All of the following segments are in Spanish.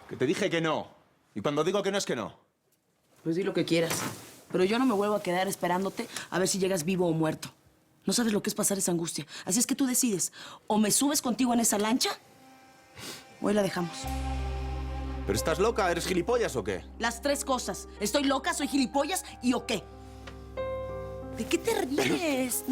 Que te dije que no. Y cuando digo que no es que no. Pues di lo que quieras. Pero yo no me vuelvo a quedar esperándote a ver si llegas vivo o muerto. No sabes lo que es pasar esa angustia. Así es que tú decides. O me subes contigo en esa lancha, o ahí la dejamos. ¿Pero estás loca? ¿Eres gilipollas o qué? Las tres cosas. Estoy loca, soy gilipollas y o qué. ¿De qué te ríes?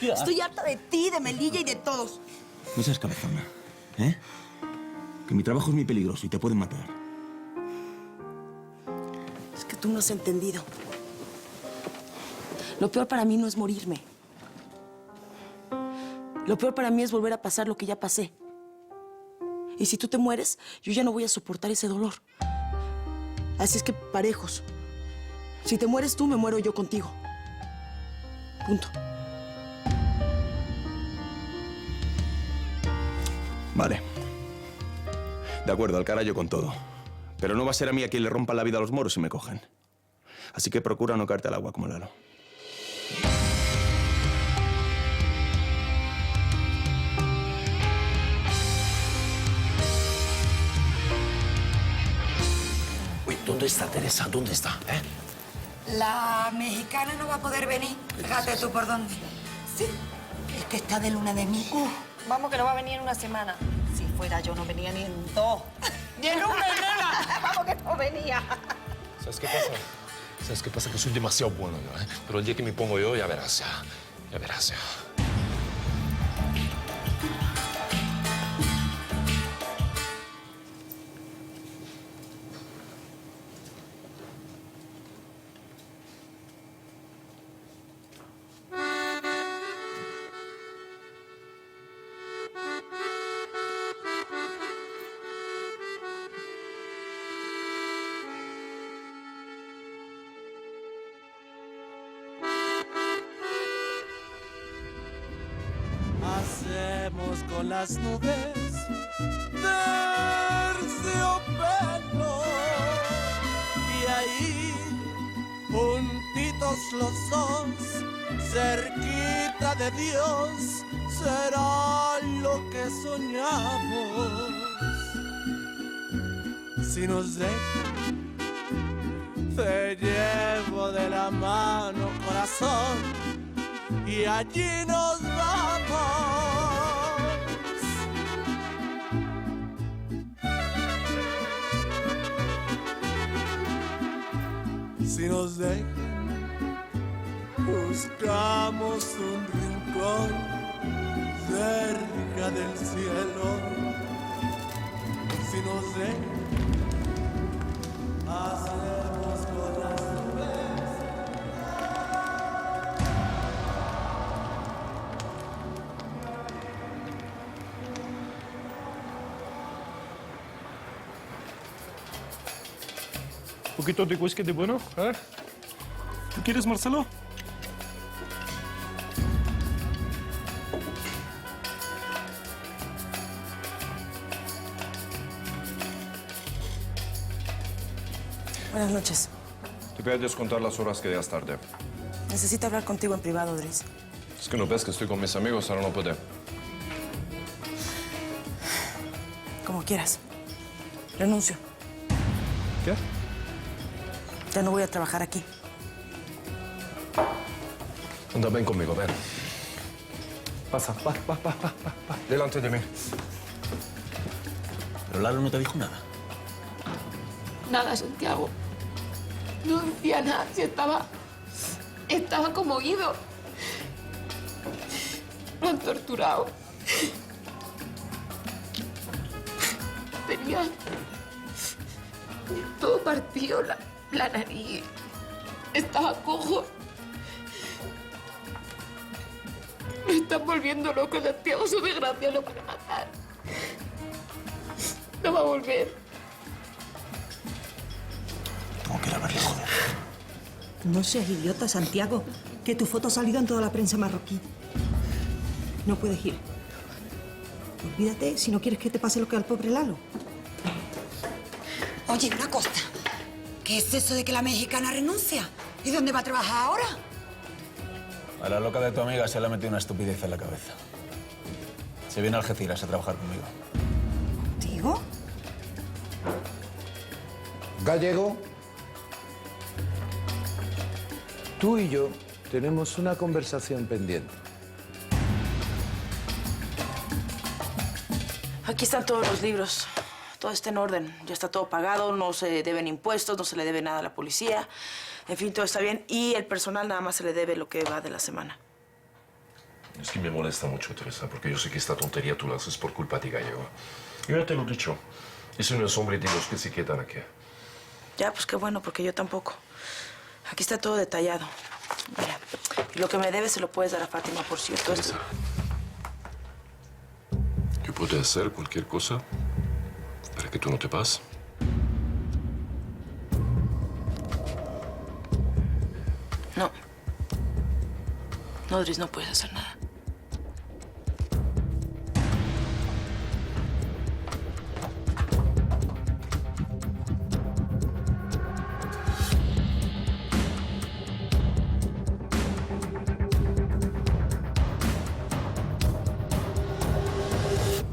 Estoy harta de ti, de Melilla y de todos. No seas cabezona, ¿eh? Que mi trabajo es muy peligroso y te pueden matar. Es que tú no has entendido. Lo peor para mí no es morirme. Lo peor para mí es volver a pasar lo que ya pasé. Y si tú te mueres, yo ya no voy a soportar ese dolor. Así es que parejos. Si te mueres tú, me muero yo contigo. Punto. Vale. De acuerdo, al carajo con todo. Pero no va a ser a mí a quien le rompa la vida a los moros si me cogen. Así que procura no caerte al agua como Lalo. Uy, ¿dónde está Teresa? ¿Dónde está? La mexicana no va a poder venir. Fíjate tú por dónde. Sí, es que está de luna de miel. Vamos, que no va a venir en una semana. Si fuera yo, no venía ni en dos. ¡Ni en una, nena! Vamos, que no venía. ¿Sabes qué pasa? ¿Sabes qué pasa? Que soy demasiado bueno yo, ¿eh? Pero el día que me pongo yo, ya verás, ya. Ya verás, ya. Hacemos con las nubes terciopelo y ahí juntitos los dos, cerquita de Dios, será lo que soñamos. Si nos dejan, te llevo de la mano, corazón, y allí nos vamos. Si nos dejan, buscamos un rincón cerca del cielo. Si nos dejan, hacemos con las nubes. ¿Un poquito de whisky de bueno? ¿Eh? ¿Tú quieres, Marcelo? Buenas noches. Te voy a descontar las horas que llegas tarde. Necesito hablar contigo en privado, Dries. Es que no ves que estoy con mis amigos, ahora no puedo. Como quieras. Renuncio. ¿Qué? Ya no voy a trabajar aquí. Anda, ven conmigo, ven. Pasa, va. Delante de mí. Pero Lalo no te dijo nada. Nada, Santiago. No decía nada. Si estaba conmovido. Lo han torturado. Tenía todo partido, la nariz. Estaba cojo. Me están volviendo loco, Santiago. Su desgracia lo van a matar. No va a volver. Tengo que ir a verle, joder. No seas idiota, Santiago, que tu foto ha salido en toda la prensa marroquí. No puedes ir. Olvídate si no quieres que te pase lo que al pobre Lalo. Oye, una cosa. ¿Qué es eso de que la mexicana renuncia? ¿Y dónde va a trabajar ahora? A la loca de tu amiga se le ha metido una estupidez en la cabeza. Se viene a Algeciras a trabajar conmigo. ¿Contigo? Gallego, tú y yo tenemos una conversación pendiente. Aquí están todos los libros. Todo está en orden. Ya está todo pagado, no se deben impuestos, no se le debe nada a la policía. En fin, todo está bien. Y el personal nada más se le debe lo que va de la semana. Es que me molesta mucho, Teresa, porque yo sé que esta tontería tú la haces por culpa de Gallego. Yo ya te lo he dicho. Ese no es hombre de los que se quedan aquí. Ya, pues qué bueno, porque yo tampoco. Aquí está todo detallado. Mira, y lo que me debes se lo puedes dar a Fátima, por cierto. Teresa, yo puedo hacer cualquier cosa para que tú no te pases. No. No, Dries, no puedes hacer nada.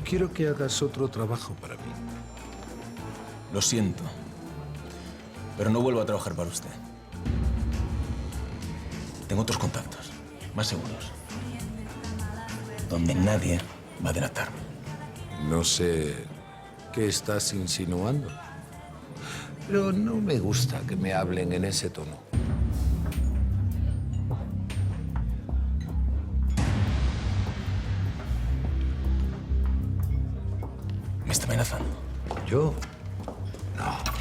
Quiero que hagas otro trabajo para mí. Lo siento, pero no vuelvo a trabajar para usted. Tengo otros contactos, más seguros, donde nadie va a delatarme. No sé qué estás insinuando, pero no me gusta que me hablen en ese tono. ¿Me está amenazando? ¿Yo? No.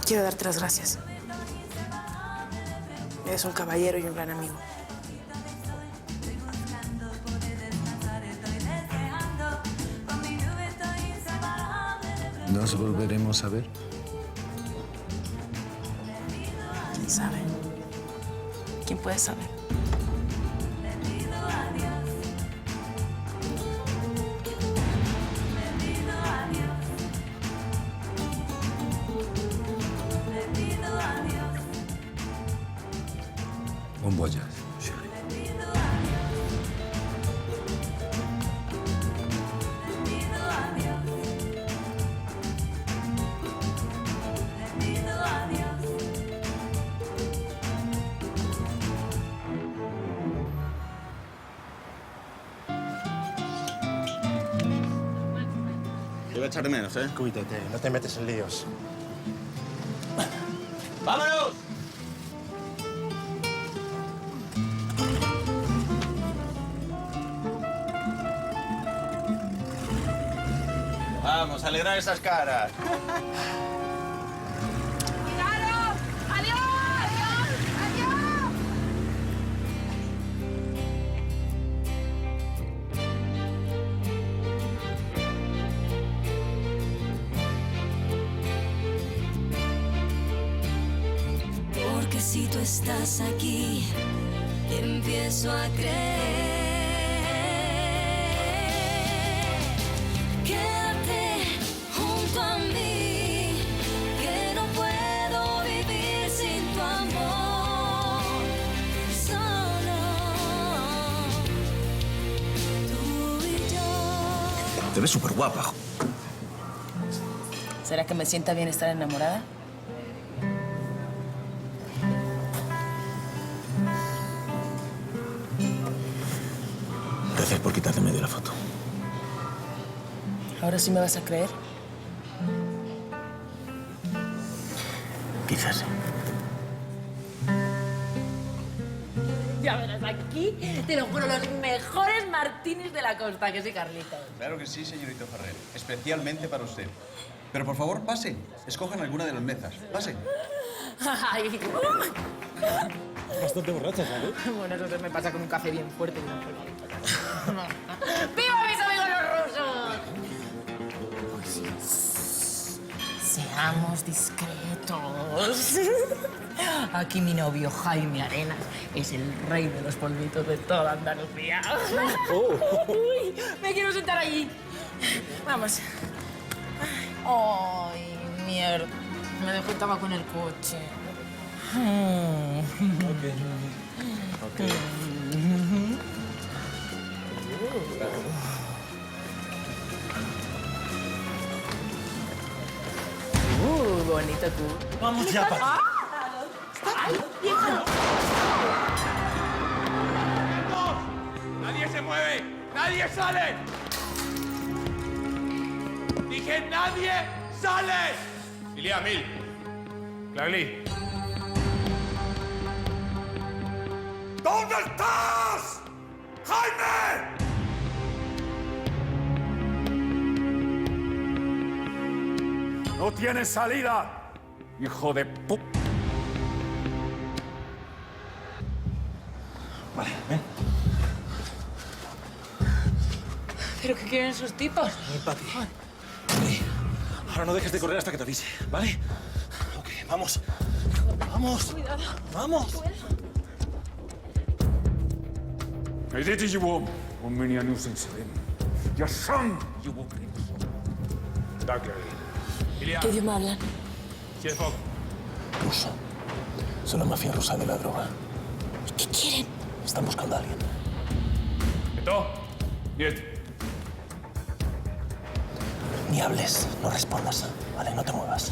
Quiero darte las gracias. Eres un caballero y un gran amigo. ¿Nos volveremos a ver? ¿Quién sabe? ¿Quién puede saber? Bon voyage, chérie. Te voy a echar de menos, ¿eh? Cuídate, no te metes en líos. ¡Vámonos! Vamos, a alegrar esas caras. ¡Cuidado! ¡Adiós! ¡Adiós! ¡Adiós! Porque si tú estás aquí, empiezo a creer. Quédate junto a mí, que no puedo vivir sin tu amor. Solo tú y yo. Te ves súper guapa. ¿Será que me sienta bien estar enamorada? Gracias por quitarte medio la foto. ¿Ahora sí me vas a creer? Quizás sí. Ya verás, aquí, te lo juro, los mejores martinis de la costa, que sí, Carlitos. Claro que sí, señorito Ferrer. Especialmente para usted. Pero por favor, pase. Escojan alguna de las mesas. Pase. Ay. Bastante borracha, ¿sabes? Bueno, eso me pasa con un café bien fuerte y una cola. ¡Viva mis amigos los rusos! Se Vamos discretos. Aquí mi novio Jaime Arenas es el rey de los polvitos de toda Andalucía. Uy, me quiero sentar allí. Vamos. Ay, mierda. Me dejó el tabaco en el coche. Bonito tú. Vamos ya, Pati. ¡Nadie se mueve! ¡Nadie sale! ¡Dije nadie sale! Ilia, Mil. Clagli. ¿Dónde estás? ¡Jaime! ¡No tienes salida! ¡Hijo de pu... Vale, ven. ¿Pero qué quieren esos tipos? Ven, Pati. Ven. Ahora no dejes de correr hasta que te avise, ¿vale? Ok, vamos. Vamos. Cuidado. Vamos. Hij zit in je wom. Om me niet aan nieuws te zijn. Je sang! Je wom. Dank je. Ilia. ¿Qué idioma hablan? Chefok. Ruso. Son la mafia rusa de la droga. ¿Qué quieren? Están buscando a alguien. Esto. Niet. Ni hables, no respondas. Vale, no te muevas.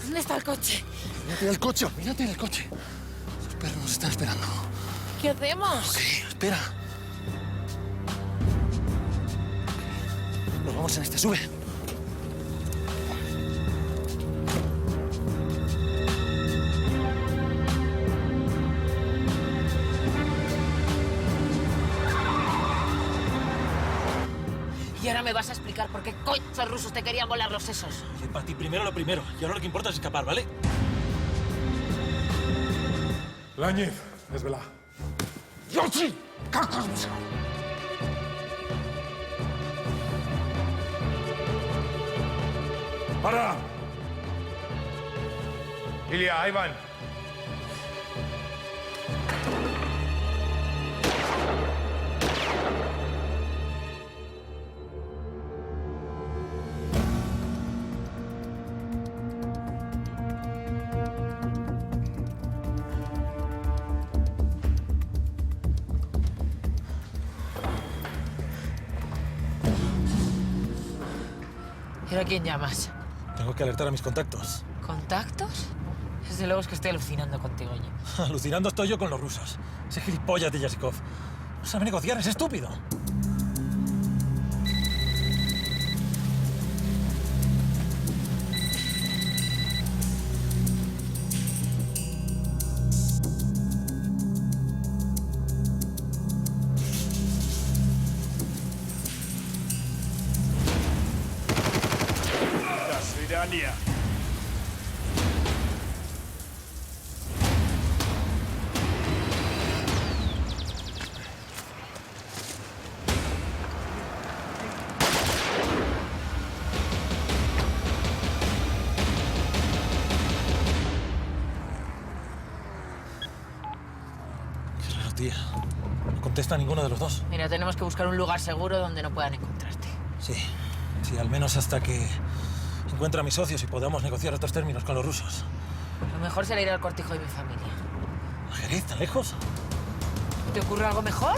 ¿Dónde está el coche? Mírate del coche, mírate del coche. Los perros nos están esperando. ¿Qué hacemos? Ok, espera. Nos vamos en este, sube. Y ahora me vas a explicar por qué coño esos rusos te querían volar los sesos. Oye, Pati, primero lo primero. Y ahora lo que importa es escapar, ¿vale? Lañez. Es verdad. ¡Yoshi! ¡Cacos! ¡Para! Ilia, ahí van. ¿Y a quién llamas? Tengo que alertar a mis contactos. ¿Contactos? Desde luego es que estoy alucinando contigo, oye. Alucinando estoy yo con los rusos. Ese gilipollas de Yasikov. No sabe negociar, es estúpido. Swidania. Qué raro, tía. No contesta ninguno de los dos. Mira, tenemos que buscar un lugar seguro donde no puedan encontrarte. Sí, sí, al menos hasta que encuentre a mis socios y podamos negociar otros términos con los rusos. Lo mejor será ir al cortijo de mi familia. ¿A Jerez, tan lejos? ¿Te ocurre algo mejor?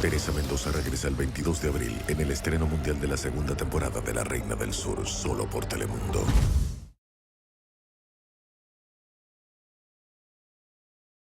Teresa Mendoza regresa el 22 de abril en el estreno mundial de la segunda temporada de La Reina del Sur, solo por Telemundo.